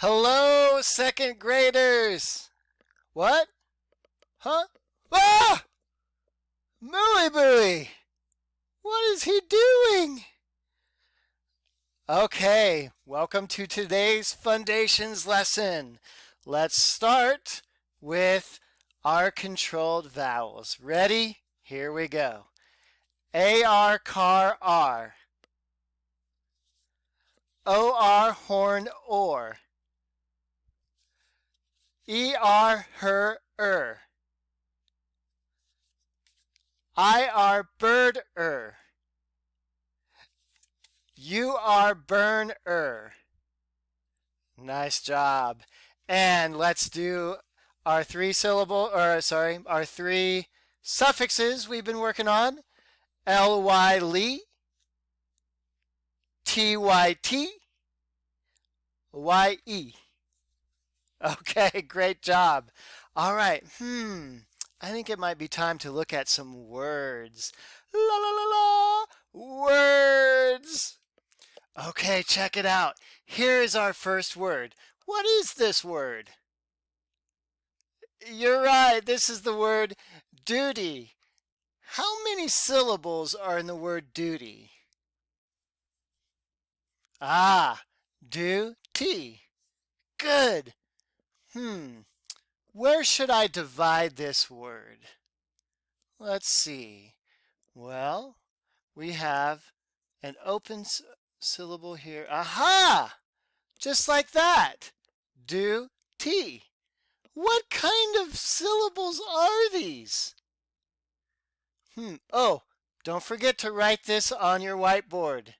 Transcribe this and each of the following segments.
Hello, second graders. What? Huh? Ah! Mooey Booey! What is he doing? Okay, welcome to today's Foundations lesson. Let's start with our controlled vowels. Ready? Here we go. A-R, car, R. O-R, horn, or. E-R, her, I-R, bird, U-R, burn, Nice job. And let's do our three suffixes we've been working on. L-Y, Lee, T-Y-T, Y-E. Okay, great job. All right, I think it might be time to look at some words. La la la la, words. Okay, check it out. Here is our first word. What is this word? You're right, this is the word duty. How many syllables are in the word duty? Ah, duty. Good. Where should I divide this word? Let's see. Well, we have an open syllable here. Aha! Just like that. Do-T. What kind of syllables are these? Oh, don't forget to write this on your whiteboard.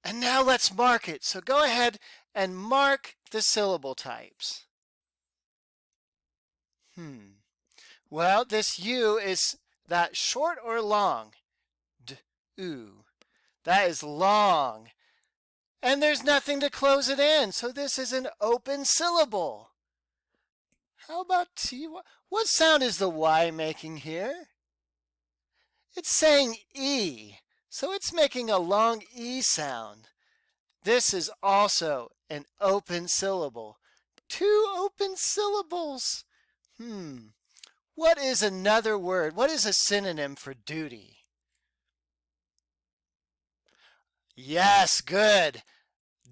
And now let's mark it. So go ahead and mark the syllable types. Well, this U is that short or long? D-U. That is long. And there's nothing to close it in, so this is an open syllable. How about T? What sound is the Y making here? It's saying E, so it's making a long E sound. This is also an open syllable. Two open syllables. What is another word? What is a synonym for duty? Yes, good.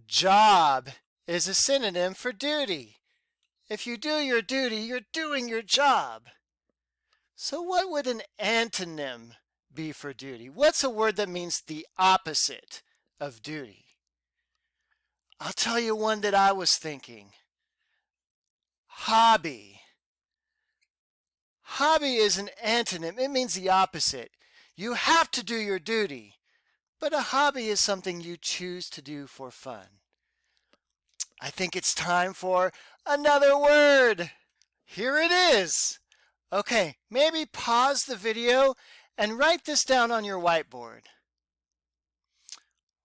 Job is a synonym for duty. If you do your duty, you're doing your job. So what would an antonym be for duty? What's a word that means the opposite of duty? I'll tell you one that I was thinking. Hobby. Hobby is an antonym. It means the opposite. You have to do your duty, but a hobby is something you choose to do for fun. I think it's time for another word. Here it is. Okay, maybe pause the video and write this down on your whiteboard.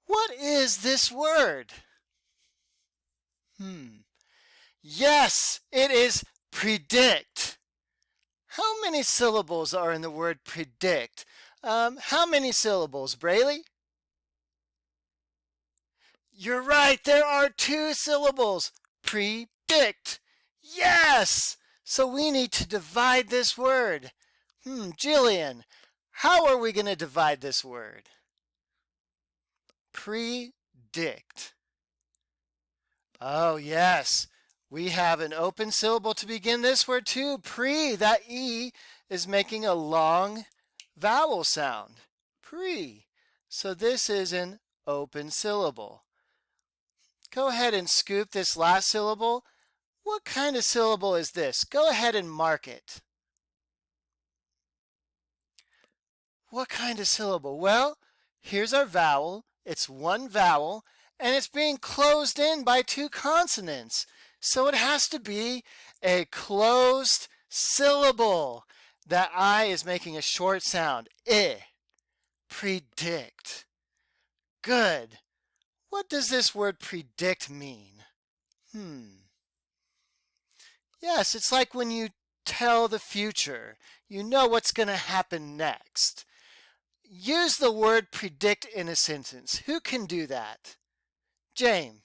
What is this word? Yes, it is predict. How many syllables are in the word predict? How many syllables, Braley? You're right, there are 2 syllables. Predict. Yes! So we need to divide this word. Jillian, how are we going to divide this word? Predict. Oh, yes. We have an open syllable to begin this word too. Pre, that E is making a long vowel sound. Pre. So this is an open syllable. Go ahead and scoop this last syllable. What kind of syllable is this? Go ahead and mark it. What kind of syllable? Well, here's our vowel. It's one vowel, and it's being closed in by 2 consonants. So it has to be a closed syllable. That I is making a short sound. I. Predict. Good. What does this word predict mean? Yes, it's like when you tell the future. You know what's going to happen next. Use the word predict in a sentence. Who can do that? James.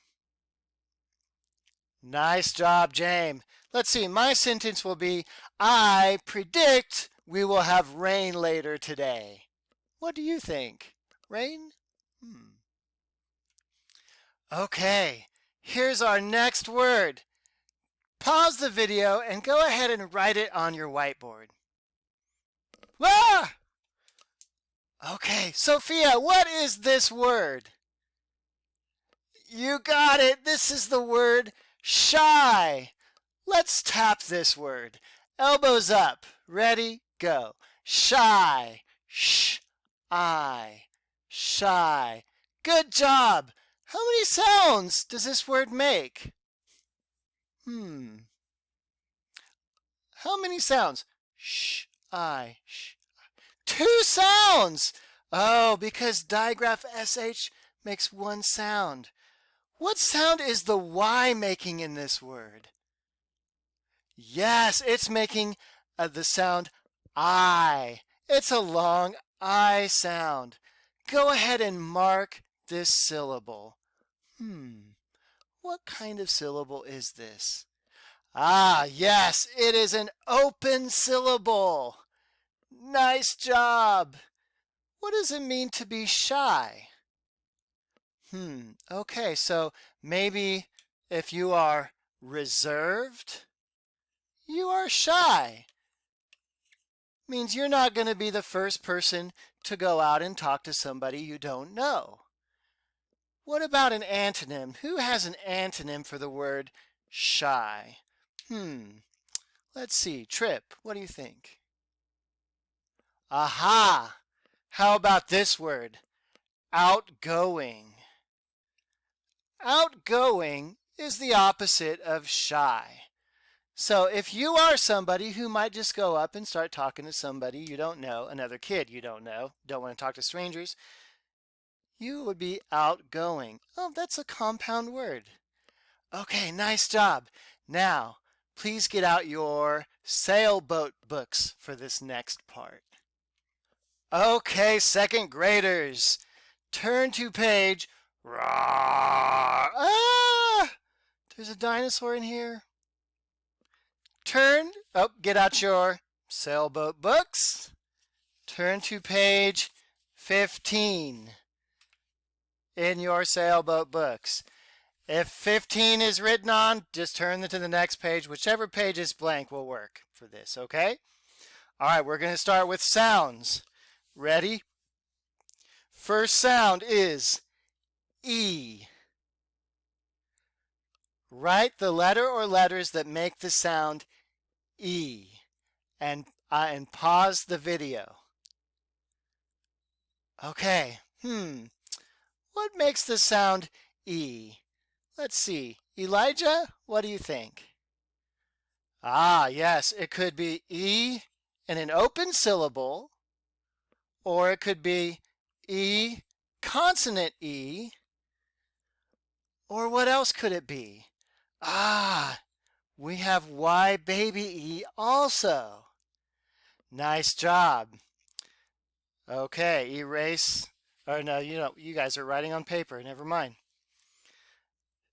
Nice job, James. Let's see, my sentence will be, I predict we will have rain later today. What do you think? Rain? Okay, here's our next word. Pause the video and go ahead and write it on your whiteboard. Ah! Okay, Sophia, what is this word? You got it. This is the word shy. Let's tap this word. Elbows up. Ready? Go. Shy. I. Shy. Good job. How many sounds does this word make? How many sounds? I. 2 sounds. Oh, because digraph SH makes 1 sound. What sound is the Y making in this word? Yes, it's making the sound I. It's a long I sound. Go ahead and mark this syllable. What kind of syllable is this? Ah, yes, it is an open syllable. Nice job. What does it mean to be shy? Okay, so maybe if you are reserved, you are shy. Means you're not going to be the first person to go out and talk to somebody you don't know. What about an antonym? Who has an antonym for the word shy? Let's see. Trip, what do you think? Aha! How about this word? Outgoing. Outgoing is the opposite of shy. So if you are somebody who might just go up and start talking to somebody you don't know, another kid you don't know, don't want to talk to strangers, you would be outgoing. Oh, that's a compound word. Okay, nice job. Now, please get out your sailboat books for this next part. Okay, second graders, turn to page. Ah! There's a dinosaur in here. Get out your sailboat books. Turn to page 15 in your sailboat books. If 15 is written on, just turn to the next page. Whichever page is blank will work for this, okay? All right, we're going to start with sounds. Ready? First sound is E. Write the letter or letters that make the sound E and pause the video. Okay, what makes the sound E? Let's see. Elijah, what do you think? Ah, yes, it could be E in an open syllable, or it could be E, consonant E, or what else could it be? Ah, we have Y baby E also. Nice job. Okay, erase. Or no, you guys are writing on paper. Never mind.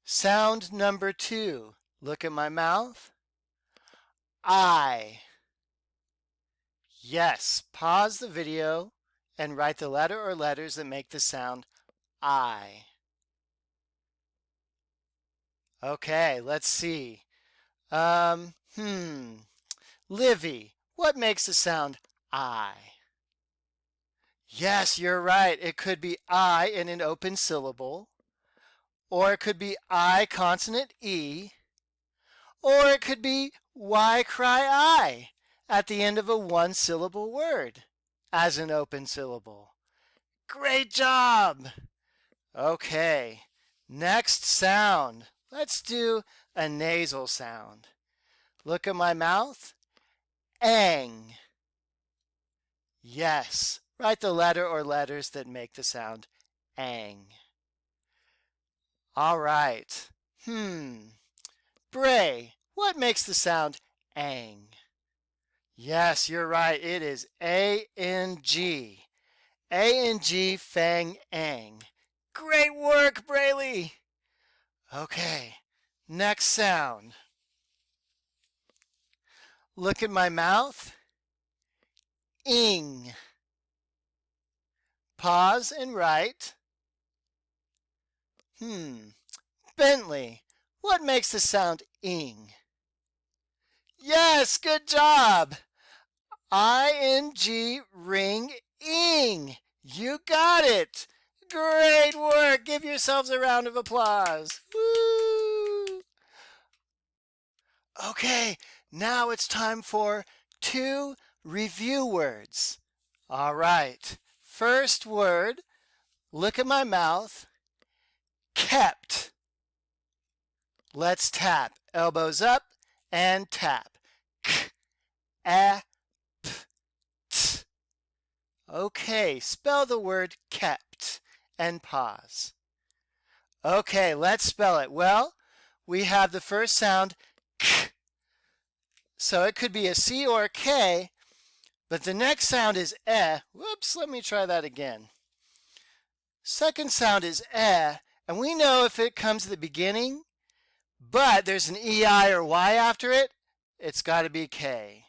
Sound number 2. Look at my mouth. I. Yes, pause the video and write the letter or letters that make the sound I. Okay, let's see. Livy, what makes the sound I? Yes, you're right. It could be I in an open syllable, or it could be I consonant E, or it could be why cry I at the end of a 1-syllable word as an open syllable. Great job! Okay, next sound. Let's do a nasal sound. Look at my mouth. Ang. Yes, write the letter or letters that make the sound ang. All right. Bray, what makes the sound ang? Yes, you're right. It is A-N-G. A-N-G, fang, ang. Great work, Brayley. Okay, Next sound. Look at my mouth. Ing. Pause and write. Bentley, what makes the sound ing? Yes, good job. I-N-G, ring, ing. You got it. Great work. Give yourselves a round of applause. Woo! Okay, now it's time for 2 review words. All right. First word, look at my mouth. Kept. Let's tap. Elbows up and tap. K, a, p, t. Okay, spell the word kept and pause. Okay, let's spell it. Well, we have the first sound k. So it could be a C or a K, but the next sound is eh. Whoops, let me try that again. Second sound is eh, and we know if it comes at the beginning, but there's an EI or Y after it, it's got to be K.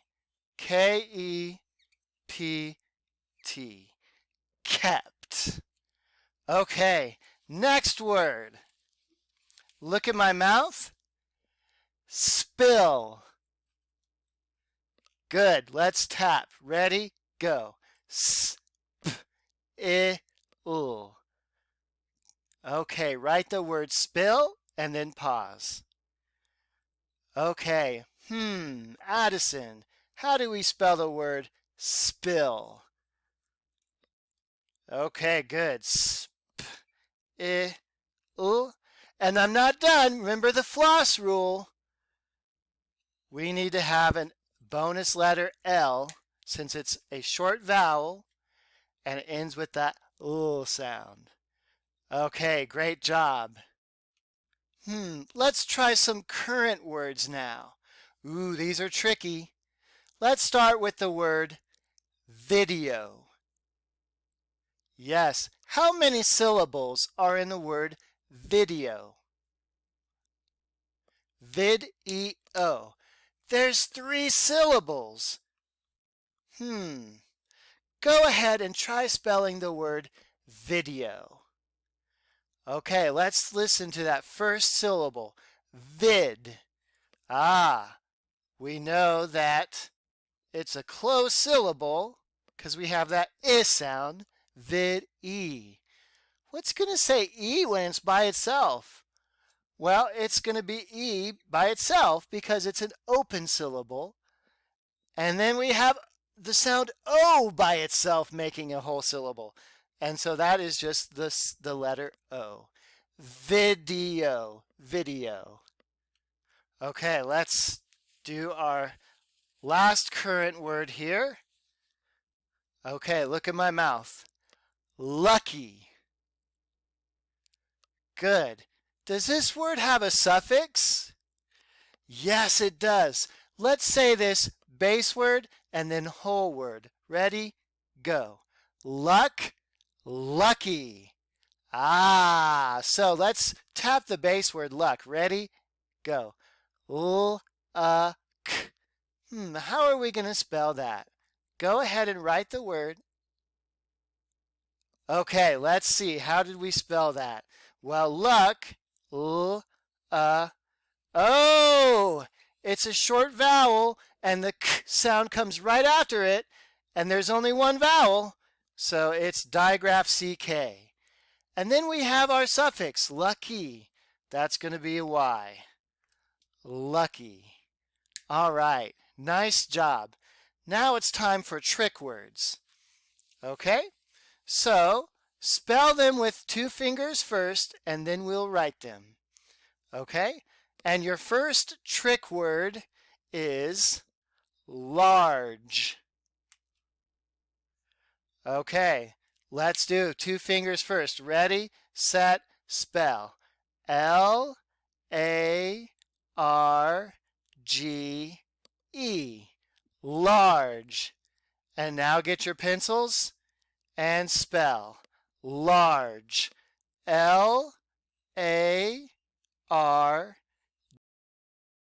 K-E-P-T. Kept. Okay, next word. Look at my mouth. Spill. Good, let's tap. Ready, go. S-p-I-L. Okay, write the word spill and then pause. Okay, Addison, how do we spell the word spill? Okay, good. S-p-I-L. And I'm not done. Remember the floss rule. We need to have a bonus letter L since it's a short vowel and it ends with that L sound. Okay, great job. Let's try some current words now. Ooh, these are tricky. Let's start with the word video. Yes, how many syllables are in the word video? Vid-E-O. There's 3 syllables. Go ahead and try spelling the word video. Okay, let's listen to that first syllable. Vid. We know that it's a closed syllable because we have that I sound. Vid-E. What's going to say E when it's by itself? Well, it's going to be E by itself because it's an open syllable. And then we have the sound O by itself making a whole syllable. And so that is just the letter O. Video, video. Okay, let's do our last current word here. Okay, look at my mouth. Lucky. Good. Does this word have a suffix? Yes, it does. Let's say this base word and then whole word. Ready? Go. Luck, lucky. So let's tap the base word luck. Ready? Go. L-U-C. How are we going to spell that? Go ahead and write the word. Okay, let's see. How did we spell that? Well, luck, oh, it's a short vowel, and the k sound comes right after it, and there's only one vowel, so it's digraph CK. And then we have our suffix, lucky. That's going to be a Y. Lucky. All right, nice job. Now it's time for trick words. Okay? So, spell them with 2 fingers first, and then we'll write them. Okay? And your first trick word is large. Okay, let's do 2 fingers first. Ready, set, spell. L-A-R-G-E. Large. And now get your pencils and spell large. L-A-R-G-E.